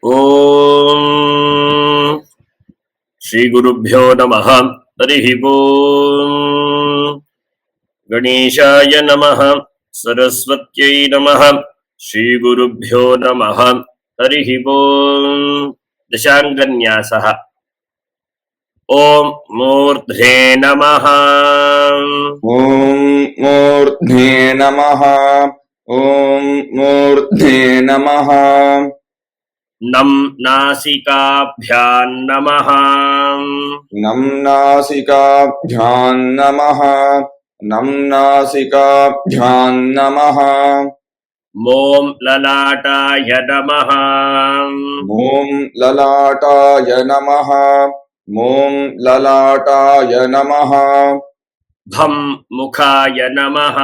ఓం శ్రీ గురుభ్యో నమః. హరి ఓం. గణేశాయ నమః. సరస్వత్యై నమః. శ్రీ గురుభ్యో నమః. హరి ఓం. దశాంగన్యాసః. ఓం మూర్ధ్నే నమః. ఓం మూర్ధ్నే నమః. ఓం మూర్ధ్నే నమః. నం నాసికాభ్యాం నమః. నం నాసికాభ్యాం నమః. నం నాసికాభ్యాం నమః. ఓం లలాటాయ నమః. ఓం లలాటాయ నమః. ఓం లలాటాయ నమః. భం ముఖాయ నమః.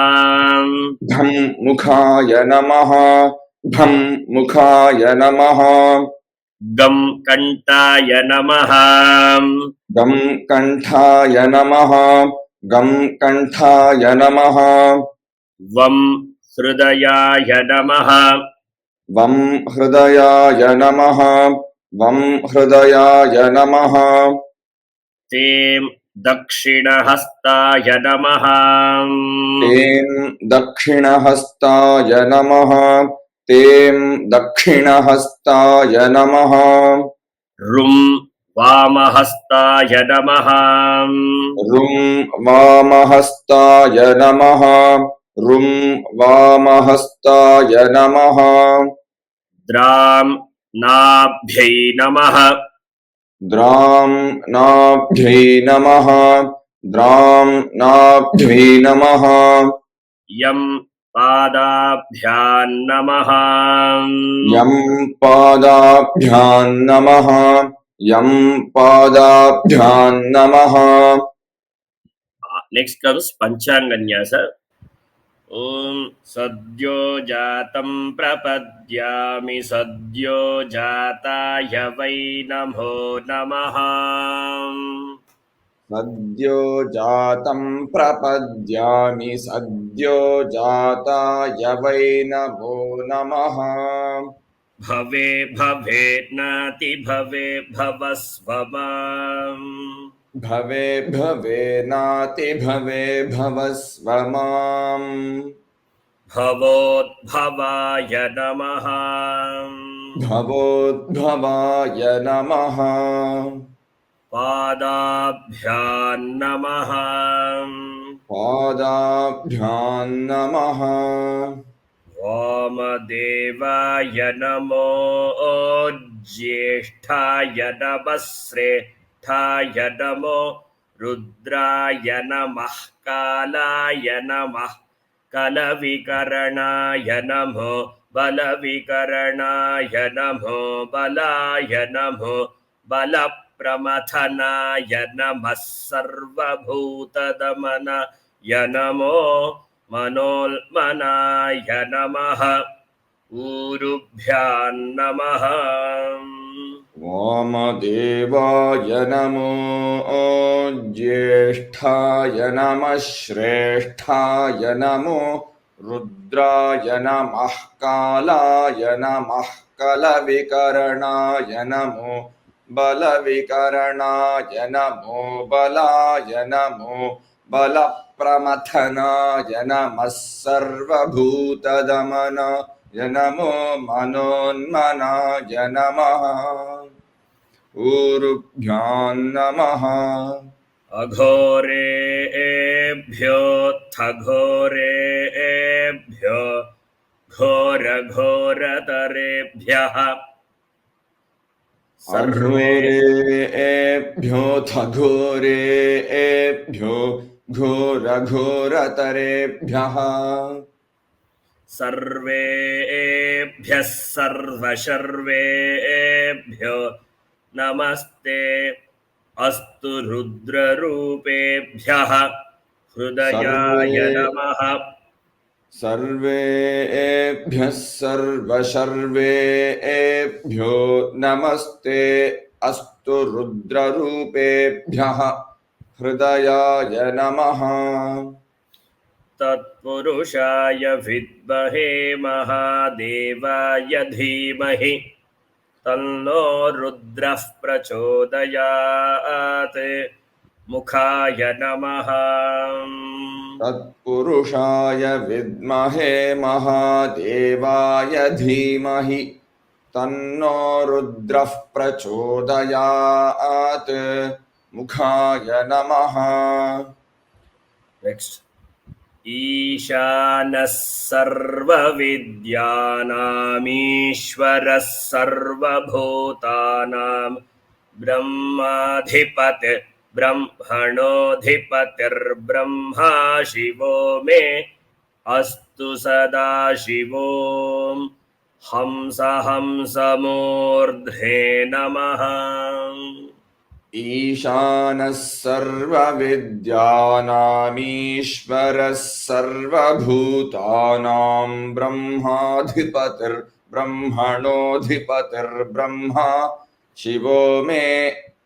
ధం ముఖాయ నమః. ధం ముఖాయ నమః. గం కంఠాయ నమః. గం కంఠాయ నమః. గం కంఠాయ నమః. వం హృదయాయ నమః. వం హృదయాయ నమః. వం హృదయాయ నమః. తేం దక్షిణహస్తాయ నమః. తేం దక్షిణహస్తాయ నమః. తేం దక్షిణహస్తాయ నమః. రుం వామహస్తాయ నమః. రుం వామహస్తాయ నమః. రుం వామహస్తాయ నమః. ద్రాం నాభ్యై నమః. ద్రాం నాభ్యై నమః. ద్రాం నాభ్యై నమః. యం పాదాభ్యాం నమః. యం పాదాభ్యాం నమః. యం పాదాభ్యాం నమః. నెక్స్ట్ కమ్స్ పంచాంగన్యాస. ఓం సద్యో జాతం ప్రపద్యామి సద్యో జాతాయ వై నమో నమః. సద్యో జాతం ప్రపద్యామి సద్యో జాతాయ వై నమో నమః. భవే భవే నాతి భవే భవస్వమాం. భవే భవే నాతి భవే భవస్వమాం. భవోద్భవాయ నమః. భవోద్భవాయ నమః. పాదాభ్యాం నమః. పాదాభ్యాం నమః. వామదేవాయ నమో. జ్యేష్ఠాయ నమః. శ్రేష్ఠాయ నమో. రుద్రాయ నమః. కాలాయ నమః. కలవికరణాయ నమో. బలవికరణాయ నమో. బలాయ నమో. బలప్రమథనాయ నమః. సర్వభూతదమనాయ నమో. మనోన్మనాయ నమః. ఊరుభ్యాం నమః. వామదేవాయ నమో. జ్యేష్ఠాయ నమః. శ్రేష్ఠాయ నమో. రుద్రాయ నమః. కాలాయ నమః. కలవికరణాయ నమో. బలవికరణాయ నమో. బలాయ నమో. బలప్రమథనాయ నమః. సర్వభూతదమనాయ నమో. మనోన్మనాయ నమః. ఊరుభ్యాం నమః. అఘోరేభ్యోऽథఘోరేభ్యో ఘోరఘోరతరేభ్యః. అఘోరేభ్యోऽథ ఘోరేభ్యో ఘోరఘోరతరేభ్యః. సర్వేభ్యః సర్వశర్వేభ్యో నమస్తే అస్తు. రుద్రరూపేభ్యః హృదయాయ నమః. సర్వేభ్యః సర్వశర్వేభ్యో నమస్తే అస్తు. రుద్రరూపేభ్యః హృదయాయ నమః. తత్పురుషాయ విద్మహే మహాదేవాయ ధీమహి तन्नो रुद्रः प्रचोदयात् मुखाय नमः तत्पुरुषाय विद्महे महादेवाय धीमहि तन्नो रुद्रः प्रचोदयात् मुखाय नमः नेक्स्ट ईशानः सर्वविद्यानामीश्वरः सर्वभूतानां ब्रह्मणोऽधिपतिर्ब्रह्मा शिवो मे अस्तु सदा शिवो हंसमूर्ध्ने नमः ईशानः सर्वविद्यानामीश्वरः सर्वभूतानां ब्रह्माधिपतिर्ब्रह्मणोऽधिपतिर्ब्रह्मा शिवो मे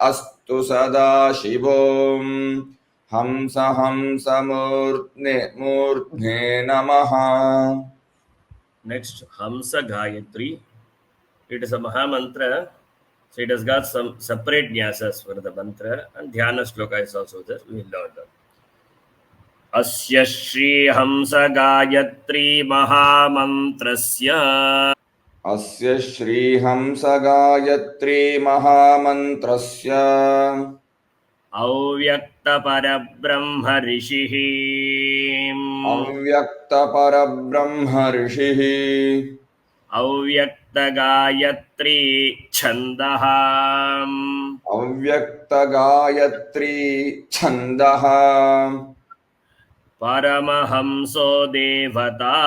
अस्तु सदा शिवो मूर्ध्ने नमः Next, Hamsa Gayatri. It is a Maha Mantra. So it has got some separate nyasas for the mantra, and Dhyana Shloka is also there. We will learn that. Asya Shri Hamsa Gayatri Mahamantrasya अस्य श्रीहंसगायत्री महामन्त्रस्य Avyaktaparabhrahma Rishiः अव्यक्तपरब्रह्म ऋषिः Avyakta-gayatri Chandah अव्यक्तगायत्री छन्दः Paramahamso Devata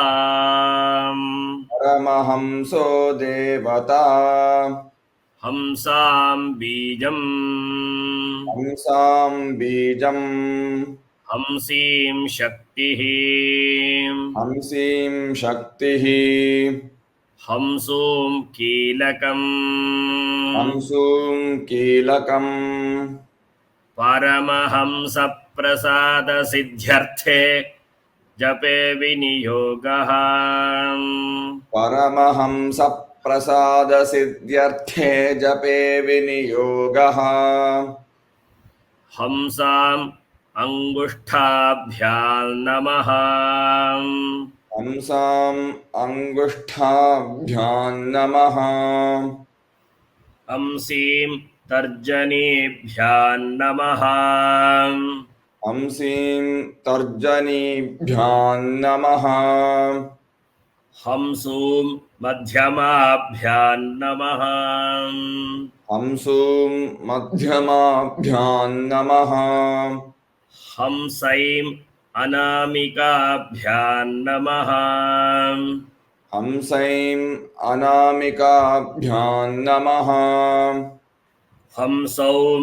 परमहंसो देवता Hamsam Bijam हंसां बीजम् Hamsim Shaktiः हंसीं शक्तिः Hamsum Kilakam हंसूं कीलकम् Paramahamsa Prasada Siddhyarthe Jape Viniyogah Paramhans प्रसाद सिद्ध्यर्थे जपे विनियोगः Hamsam Angushtabhyal Namaha हंसाम् अंगुष्ठाभ्यां नमः Hamsim Tarjanibhyan Namaha हंसीं तर्जनीभ्यां नमः Hamsum Madhyamabhyan Namaha हंसूं मध्यमाभ्यां नमः Hamsaim Anamikabhyan Namaha हंसैं अनामिकाभ्यां नमः Hamsaum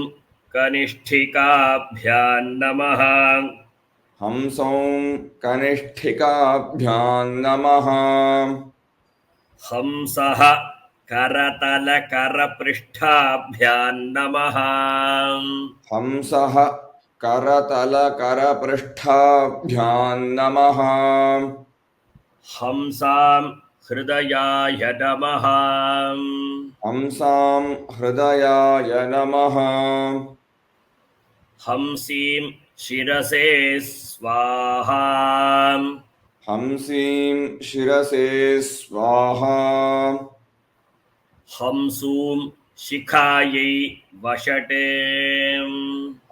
Kanishthikabhyan Namaha हंसौं कनिष्ठिकाभ्यां नमः Hamsaha Karatala-karaprishthabhyan Namaha हंसः करतलकरपृष्ठाभ्यां नमः Hamsam Hridayaya Namaha हंसां हृदयाय नमः Hamsim Shirase Swaha हंसीं शिरसे स्वाहा Hamsum Shikhayai Vashate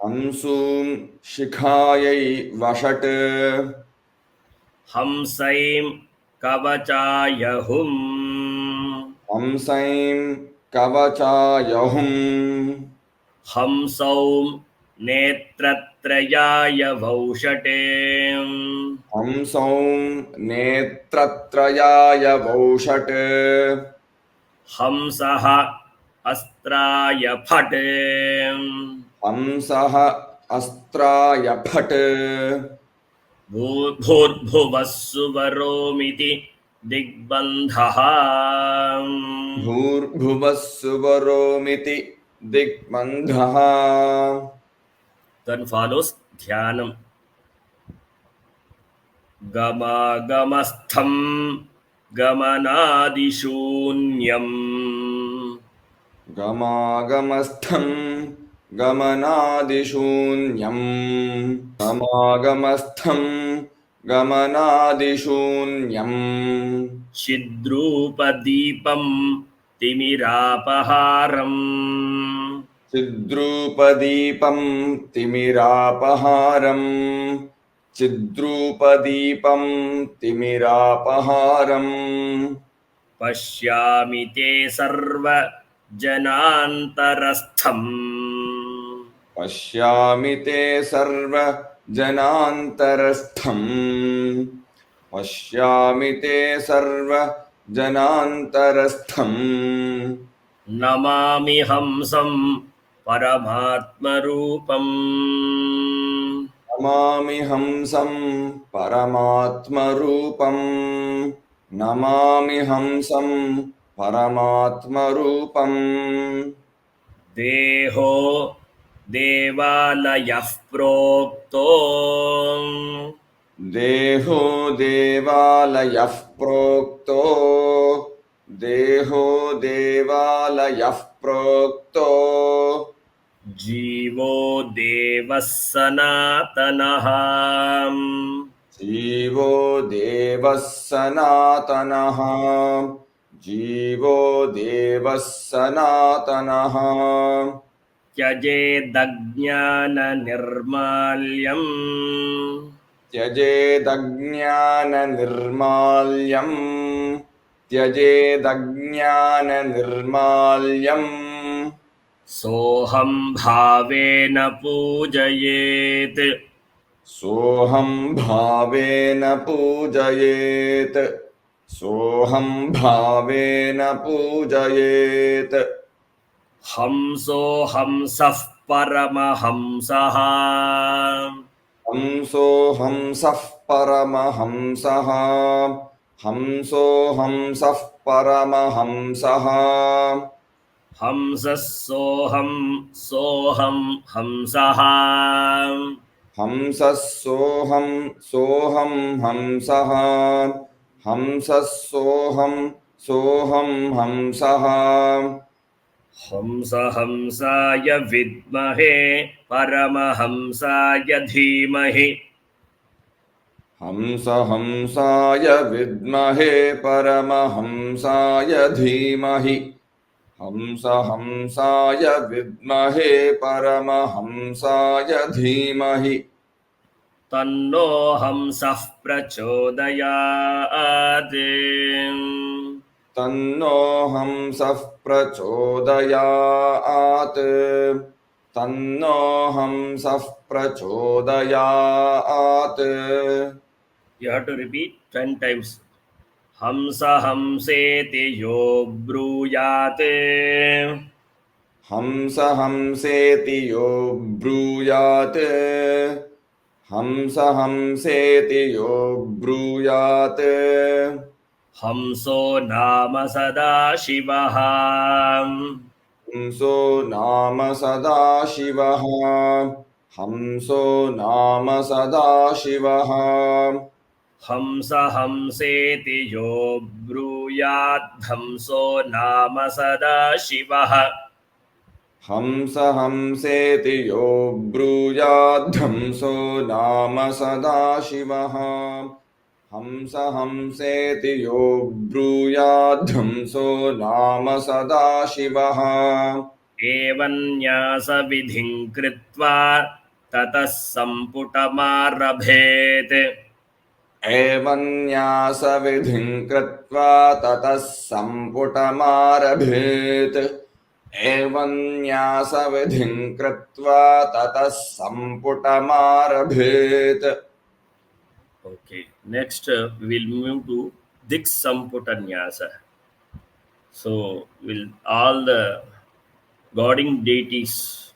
हंसूं शिखायै वषट् Hamsaim Kavachaya Hum हंसैं कवचायहुम् Hamsaum Netratrayaya Vaushate हंसौं नेत्रत्रयाय वौषट् Hamsaha Astraya Phate हंसः अस्त्राय फट् Bhurvuvassuvaromiti Digbandhah भूर्भुवः सुवरोमिति दिग्बन्धः Then follows Dhyanam Gamagastham Gamanadishunyam गमागमस्थं गमनादिशून्यम् गमागमस्थं गमनादिशून्यम् चिद्रूपदीपं तिमिरापहारम् चिद्रूपदीपं तिमिरापहारम् चिद्रूपदीपं तिमिरापहारम् पश्यामि ते सर्वजनान्तरस्थम् पश्यामि ते सर्वजनान्तरस्थम् पश्यामि ते सर्वजनान्तरस्थम् नमामि हंसं परमात्मरूपम् नमामि हंसं परमात्मरूपम् नमामि हंसं परमात्मरूपम् देहो देवालयः प्रोक्तो देहो देवालयः प्रोक्तो देहो देवालयः प्रोक्तो जीवो देवः सनातनः जीवो देवः सनातनः जीवो देवः सनातनः त्यजेदज्ञाननिर्माल्यम् त्यजेदज्ञाननिर्माल्यम् त्यजेदज्ञाननिर्माल्यम् सोऽहं भावेन पूजयेत् सोऽहं भावेन पूजयेत् सोऽहं भावेन पूजयेत् हंसो हंसः परमहंसः हंसो हंसः परमहंसः हंसो हंसः परमहंसः हंसः सोऽहं सोऽहं हंसः हंसः सोऽहं सोऽहं हंसः हंसः सोऽहं हंसः हंस हंसाय विद्महे परमहंसाय धीमहि हंस हंसाय विद्महे परमहंसाय धीमहि हंस हंसाय विद्महे परमहंसाय धीमहि तन्नो हंसः प्रचोदयात् तन्नो हंसः प्रचोदयात् तन्नो हंसः प्रचोदयात् You have to repeat 10 times. हंस हंसेति यो ब्रूयात् हंस हंसेति यो ब्रूयात् हंस हंसेति यो ब्रूयात् हंसो नाम सदाशिवः हंसो नाम सदाशिवः हंसो नाम सदाशिवः हंस हंसेति यो ब्रूयाद्धंसो नाम सदाशिवः हंस हंसेति यो ब्रूयाद्धंसो नाम सदाशिवः हंस हंसेति यो ब्रूयाद्धंसो नाम सदाशिवः एवं न्यासविधिं कृत्वा ततः सम्पुटमारभेत् एवं न्यासविधिं कृत्वा ततः सम्पुटमारभेत् एवं न्यासविधिं कृत्वा ततः सम्पुटमारभेत् Okay, next we will move to Dik Samputa Nyasa. So, will all the godding deities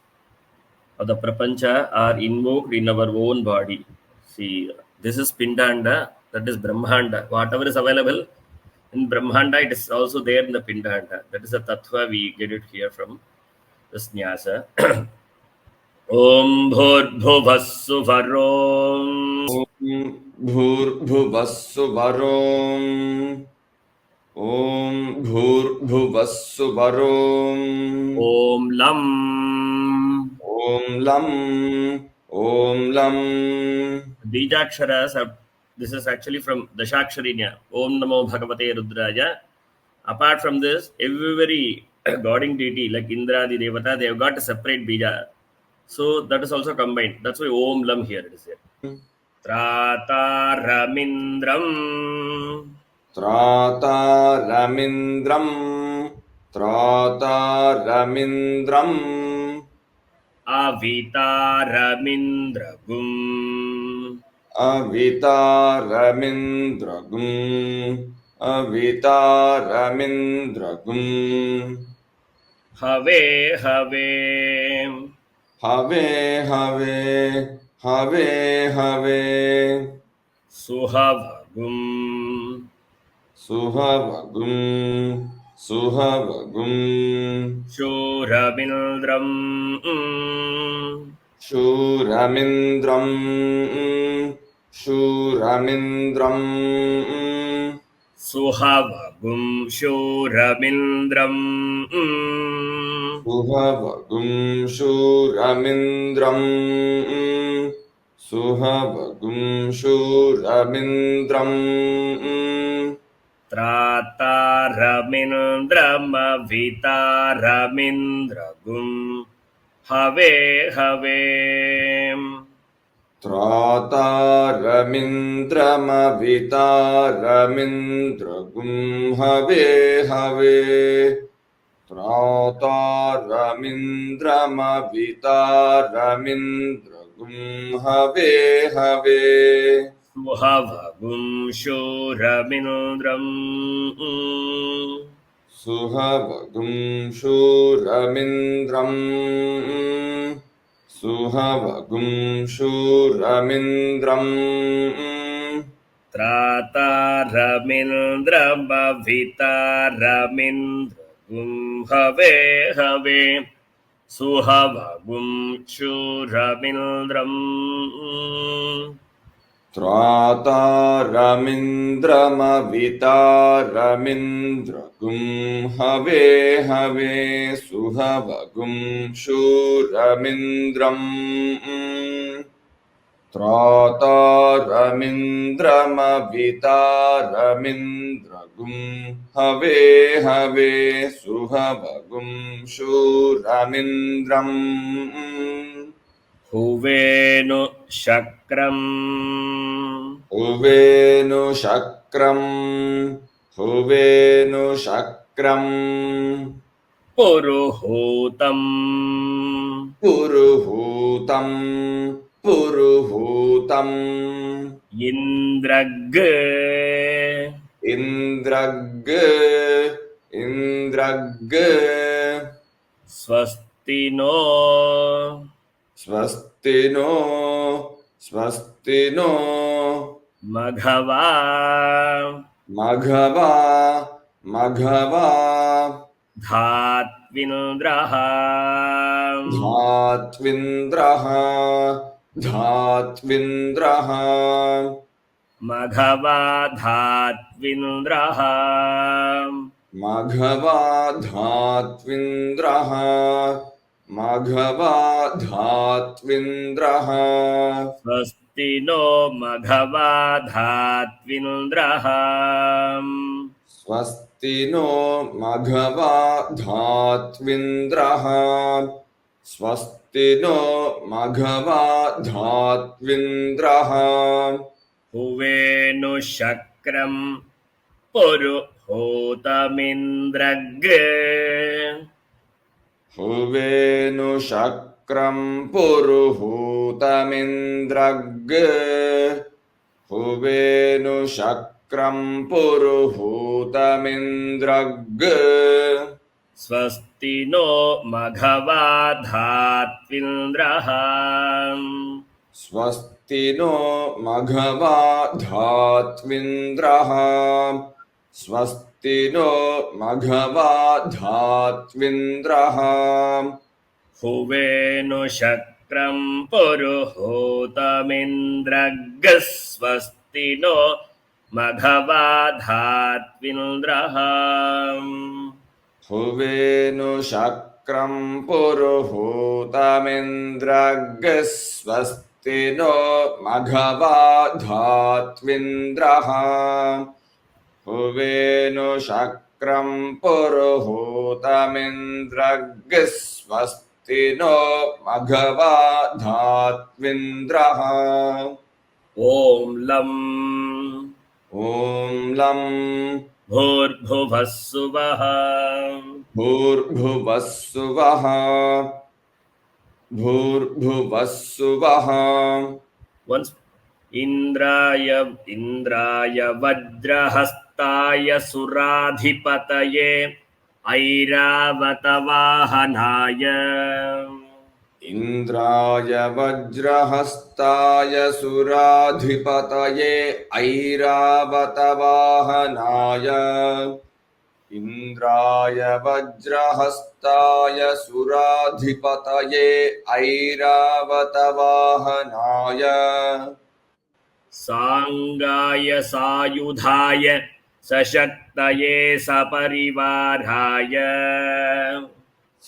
of the Prapancha are invoked in our own body. See, this is Pindanda, that is Brahmanda. Whatever is available in Brahmanda, it is also there in the Pindanda. That is a Tattva, we get it here from this Nyasa. Om Bhur Bhuvassuvarom भूर्भुवः सुवरोम् ॐ भूर्भुवस्सुवरोम् ॐ लं ॐ लं ॐ लं Bijaksharas are, this is actually from Dashaksharinya. Om Namo Bhagavate Rudraya. Apart from this, every godding deity like Indra, the Devata, they have got a separate bija. So that is also combined. That's why Om Lam here it is there. Trataramindram त्रातारमिन्द्रम् त्रातारमिन्द्रम् Avitaramindragum अवितारमिन्द्रगुम् अवितारमिन्द्रगुम् Have Have have have have have Suhavagum सुहवगुम् सुहवगुम् Shuramindram शूरमिन्द्रम् शूरमिन्द्रम् Suhavagum Shuramindram सुहवगुम् शूरमिन्द्रम् सुहवगुम् शूरमिन्द्रम् Trataramindramavitaramidragum Have Have त्रातारमिन्द्रमवितारमिन्द्रगुम् have have त्रातारमिन्द्रमवितारमिन्द्रगुम् have have Suhavagum Shuramindram सुहवगुम् शूरमिन्द्रम् सुहवगुम् शूरमिन्द्रम् Trataramindramavitaramidragum Have Have Suhavagum Shuramindram त्रातारमिन्द्रमवितारमिन्द्रगुम् have have सुहवगुम् शूरमिन्द्रम् त्रातारमिन्द्रमवितारमिन्द्रगुम् have have सुहवगुम् शूरमिन्द्रम् Huvenu Shakram हुवेनु शक्रम् हुवेनु शक्रम् Puruhotam पुरुहूतम् पुरुहूतम् Indrag इन्द्रग् इन्द्रग् Swasti no स्वस्ति नो स्वस्ति नो Maghava मघवा मघवा Dhatvindraha धात्विन्द्रः धात्विन्द्रः Maghava Dhatvindraha मघवा धात्विन्द्रः मघवा धात्विन्द्रः Swasti no Maghava Dhatvindraha स्वस्ति नो मघवा धात्विन्द्रः स्वस्ति नो मघवा धात्विन्द्रः Huvenu Shakram Puruhotamindrag हुवेनु शक्रम् पुरुहूतमिन्द्रग् हुवेनु शक्रम् पुरुहूतमिन्द्रग् Swasti no Maghava Dhatvindraha स्वस्ति नो मघवा धात्विन्द्रः स्वस्ति नो मघवा धात्विन्द्रः Huvenu Shakram Puruhotamindrag Swasti no मघवाधात्विन्द्रः हुवेनु शक्रं पुरुहूतमिन्द्रगस्वस्ति नो मघवाधात्विन्द्रः हुवेनु शक्रं पुरुहूतमिन्द्रगस्वस्ति नो मघवाधात्विन्द्रः ॐ लं ॐ लं भूर्भुवः सुवः भूर्भुवः सुवः भूर्भुवः सुवः Once इन्द्राय वज्रहस्ताय सुराधिपतये ऐरावतवाहनाय इन्द्राय वज्रहस्ताय सुराधिपतये ऐरावतवाहनाय इन्द्राय वज्रहस्ताय सुराधिपतये ऐरावतवाहनाय सांगाय सायुधाय सशक्तये सपरिवाराय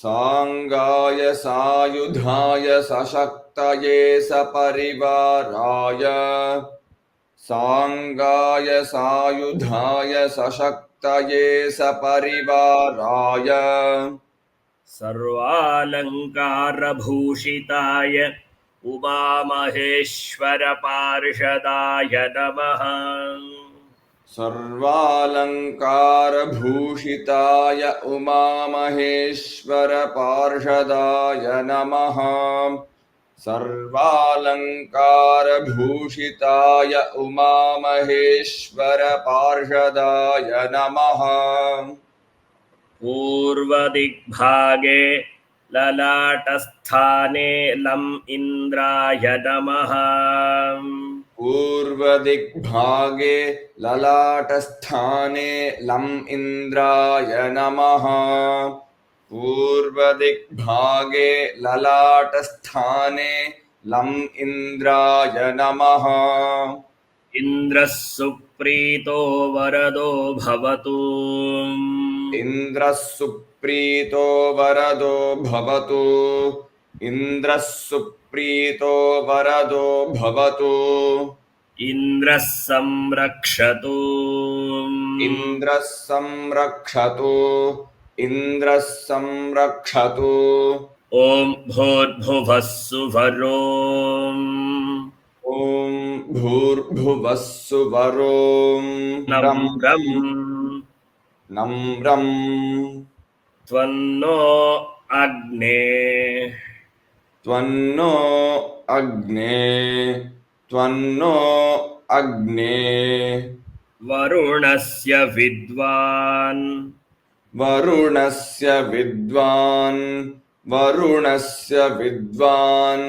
सांगाय सायुधाय सशक्तये सपरिवाराय सांगाय सायुधाय सशक्तये सपरिवाराय सर्वालङ्कारभूषिताय उमामहेश्वरपार्षदाय नमः सर्वालङ्कारभूषिताय उमामहेश्वरपार्षदाय नमः सर्वालङ्कारभूषिताय उमामहेश्वरपार्षदाय नमः पूर्वदिग्भागे ललाटस्थाने लम् इन्द्राय नमः पूर्वदिग्भागे ललाटस्थाने लम् इन्द्राय नमः पूर्वदिग्भागे ललाटस्थाने लम् इन्द्राय नमः इन्द्रः सुप्रीतो वरदो भवतु इन्द्रः सुप्रीतो वरदो भवतु इन्द्रः सुप्रीतो वरदो भवतु इन्द्रः संरक्षतु इन्द्रः संरक्षतु इन्द्रः संरक्षतु ॐ भूर्भुवः सुवरो ॐ भूर्भुवः सुवरों नम्रम् नम्रम् त्वन्नो अग्ने त्वन्नो अग्ने त्वन्नो अग्ने वरुणस्य विद्वान् वरुणस्य विद्वान् वरुणस्य विद्वान्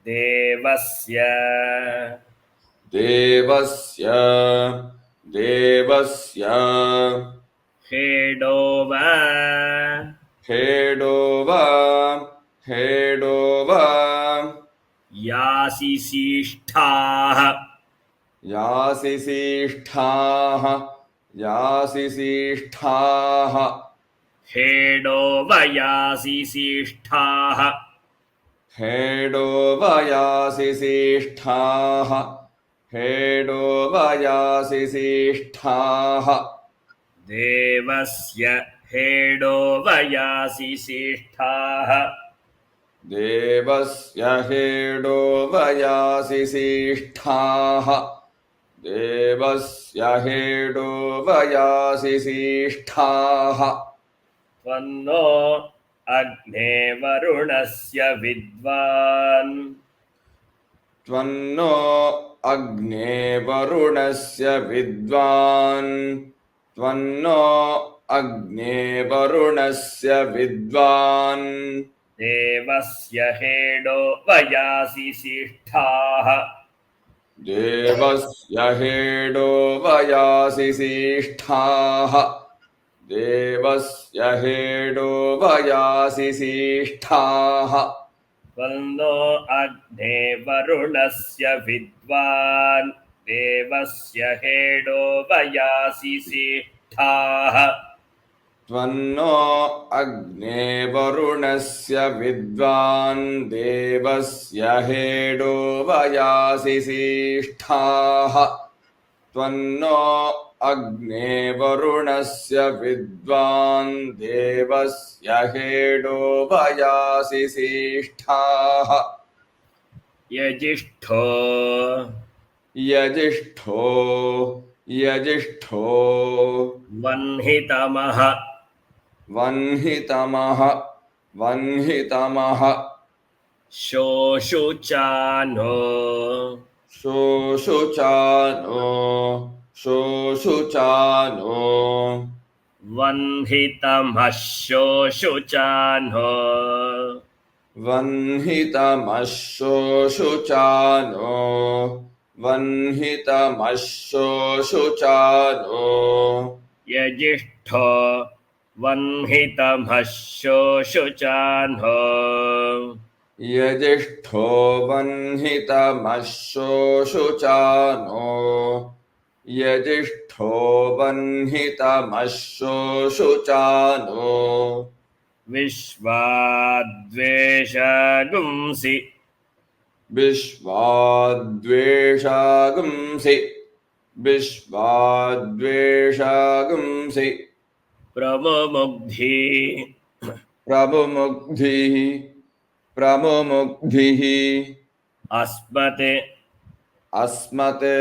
देवस्य देवस्य देवस्य हेडोव हेडोव हेडोव यासिसीष्ठाः यासिसीष्ठाः यासिसीष्ठाः हेडोव यासिसीष्ठाः हेडोव यासिसीष्ठाः हेडोव यासिसीष्ठाः देवस्य हेडोव यासिसीष्ठाः देवस्य हेडोव यासिसीष्ठाः देवस्य हेडोव यासिसीष्ठाः त्वन्नो अग्ने वरुणस्य विद्वान् त्वन्नो अग्ने वरुणस्य विद्वान् त्वन्नो अग्ने वरुणस्य विद्वान् देवस्य हेडोव यासिसीष्ठाः देवस्य हेडोव यासिसीष्ठाः देवस्य हेडोव यासिसीष्ठाः त्वन्नो अग्ने वरुणस्य विद्वान् देवस्य हेडो वयासि सिष्ठाः त्वन्नो अग्ने वरुणस्य विद्वान् देवस्य हेडो वयासि सिष्ठाः त्वन्नो अग्ने वरुणस्य विद्वान् देवस्य हेडो वयासि सिष्ठाः यजिष्ठो यजिष्ठो वह्नितमः वह्नितमः शोषुचानो शोषुचानो वह्नितमः शोषुचानो वह्नितमः शोषुचानो यजिष्ठो वह्नितमः शोषुचानो यजिष्ठो वह्नितमः शोषुचानो यजिष्ठो वह्नितमः शोषुचानो विश्वाद्वेषगुंसि विश्वाद्वेषगुंसि प्रमुग्धि प्रमुग्धिः अस्मते अस्मते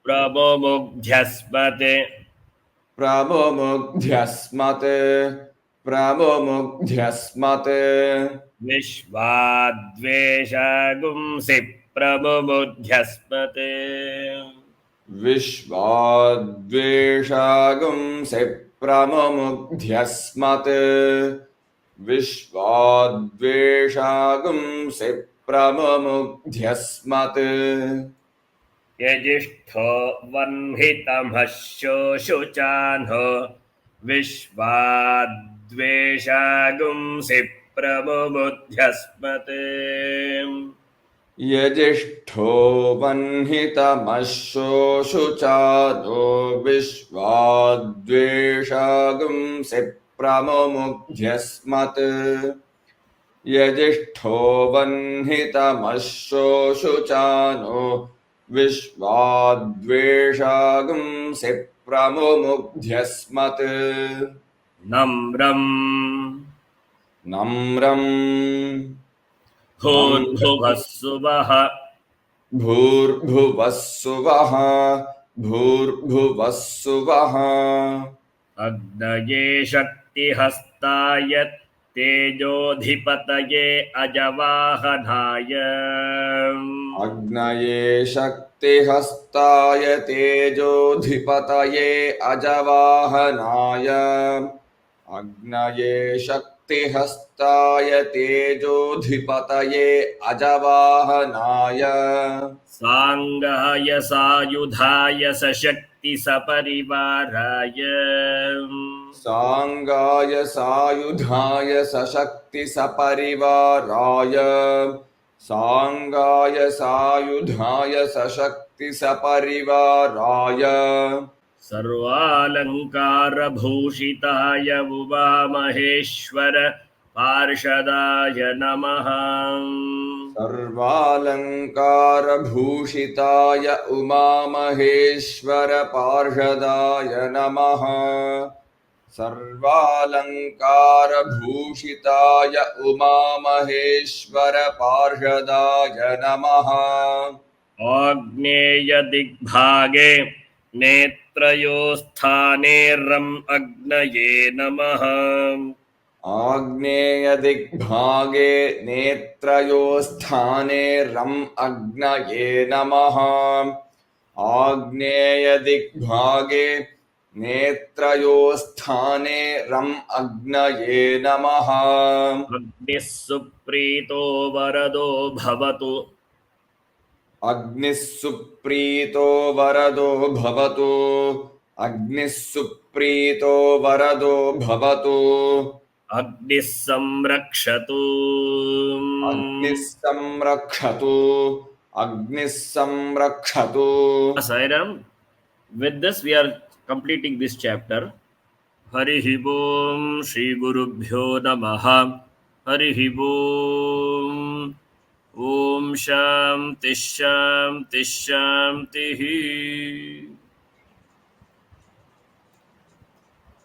प्रमुग्ध्यस्मते प्रमुग्ध्यस्मते विश्वाद्वेषगुंसि प्रमुग्ध्यस्मते विश्वाद्वेषगुंसि प्रमुग्ध्यस्मते विश्वाद्वेषगुंसि प्रमुग्ध्यस्मते यजिष्ठो वह्नितमः शोषुचानो विश्वाद्वेषगुंसि प्रमुग्ध्यस्मते यजिष्ठो वह्नितमः शोषुचानो विश्वाद्वेषगुंसि प्रमुग्ध्यस्मते यजिष्ठो वह्नितमः शोषुचानो विश्वाद्वेषगुंसि प्रमुग्ध्यस्मते नम्रम् भूर्भुवः सुवः भूर्भुवः अग्नये शक्तिहस्ताय तेजोधिपतये अजवाहनाय अग्नये शक्तिहस्ताय तेजोधिपतये अजवाहनाय अग्नये शक्तिहस्ताय तेजोधिपतये अजवाहनाय सांगाय सायुधाय सशक्ति सपरिवाराय सांगाय सायुधाय सशक्ति सपरिवाराय सांगाय सायुधाय सशक्ति सपरिवाराय सर्वालंकारभूषिताय उमामहेश्वर पार्षदाय नमः सर्वालंकारभूषिताय उमामहेश्वर पार्षदाय नमः सर्वालंकारभूषिताय उमामहेश्वर पार्षदाय नमः आग्नेय दिग्भागे नेत्रयोस्थाने रम् अग्नये नमः आग्नेयदिग्भागे नेत्रयोस्थाने रम् अग्नये नमः आग्नेयदिग्भागे नेत्रयोस्थाने रम् अग्नये नमः अग्निः सुप्रीतो वरदो भवतु अग्निः सुप्रीतो वरदो भवतु अग्निः सुप्रीतो वरदो भवतु अग्निः संरक्षतु अग्निः संरक्षतु अग्निः संरक्षतु. Sairam, with this we are completing this chapter. Harihi Om Shri Gurubhyo Namaha. Harihi Om. Om Shanti Shanti Shanti.